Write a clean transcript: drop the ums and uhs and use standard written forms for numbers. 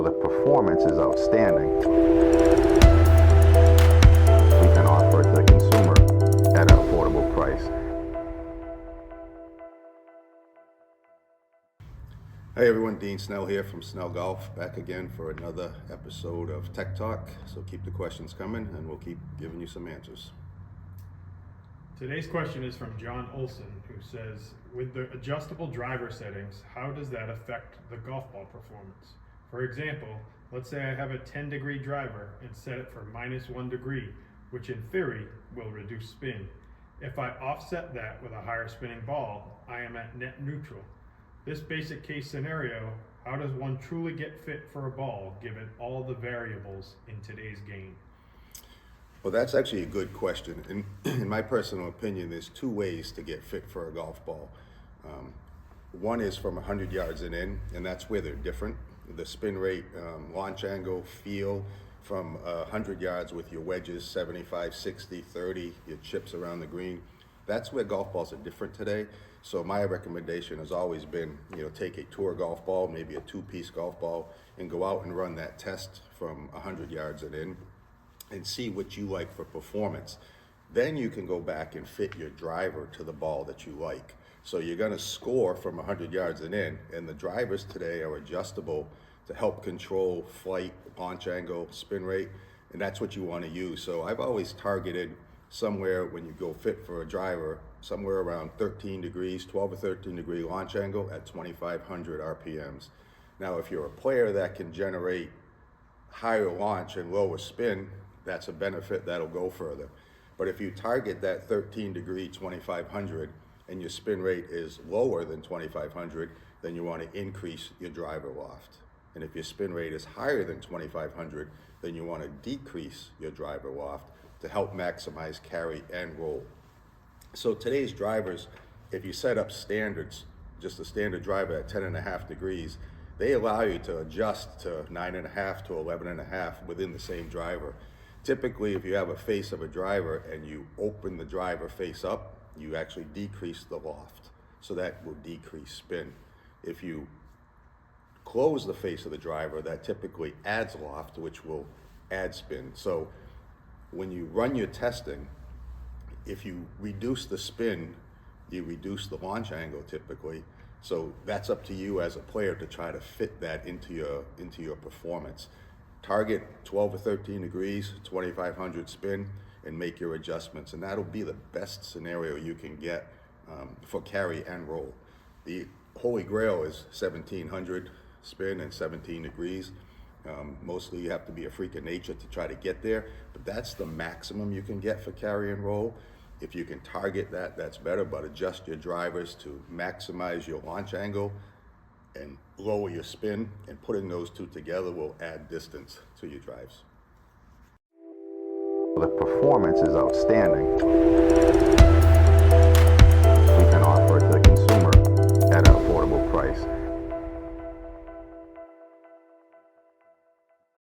The performance is outstanding. We can offer it to the consumer at an affordable price. Hey everyone, Dean Snell here from Snell Golf, back again for another episode of Tech Talk. So keep the questions coming and we'll keep giving you some answers. Today's question is from John Olson, who says, with the adjustable driver settings, how does that affect the golf ball performance? For example, let's say I have a 10-degree driver and set it for -1 degree, which in theory will reduce spin. If I offset that with a higher spinning ball, I am at net neutral. This basic case scenario, how does one truly get fit for a ball given all the variables in today's game? Well, that's actually a good question. In my personal opinion, there's two ways to get fit for a golf ball. One is from 100 yards and in, and that's where they're different. The spin rate, launch angle, feel from 100 yards with your wedges, 75, 60, 30, your chips around the green. That's where golf balls are different today. So my recommendation has always been, take a tour golf ball, maybe a two-piece golf ball, and go out and run that test from 100 yards and in and see what you like for performance. Then you can go back and fit your driver to the ball that you like. So you're gonna score from 100 yards and in, and the drivers today are adjustable to help control flight, launch angle, spin rate, and that's what you wanna use. So I've always targeted somewhere when you go fit for a driver, somewhere around 13 degrees, 12 or 13 degree launch angle at 2,500 RPMs. Now, if you're a player that can generate higher launch and lower spin, that's a benefit that'll go further. But if you target that 13 degree 2,500 and your spin rate is lower than 2,500, then you want to increase your driver loft. And if your spin rate is higher than 2,500, then you want to decrease your driver loft to help maximize carry and roll. So today's drivers, if you set up standards, just a standard driver at 10.5 degrees, they allow you to adjust to 9.5 to 11.5 within the same driver. Typically, if you have a face of a driver and you open the driver face up, you actually decrease the loft. So that will decrease spin. If you close the face of the driver, that typically adds loft, which will add spin. So when you run your testing, if you reduce the spin, you reduce the launch angle typically. So that's up to you as a player to try to fit that into your performance. Target 12 or 13 degrees, 2,500 spin, and make your adjustments. And that'll be the best scenario you can get for carry and roll. The holy grail is 1,700 spin and 17 degrees. Mostly you have to be a freak of nature to try to get there, but that's the maximum you can get for carry and roll. If you can target that, that's better, but adjust your drivers to maximize your launch angle and lower your spin, and putting those two together will add distance to your drives. The performance is outstanding.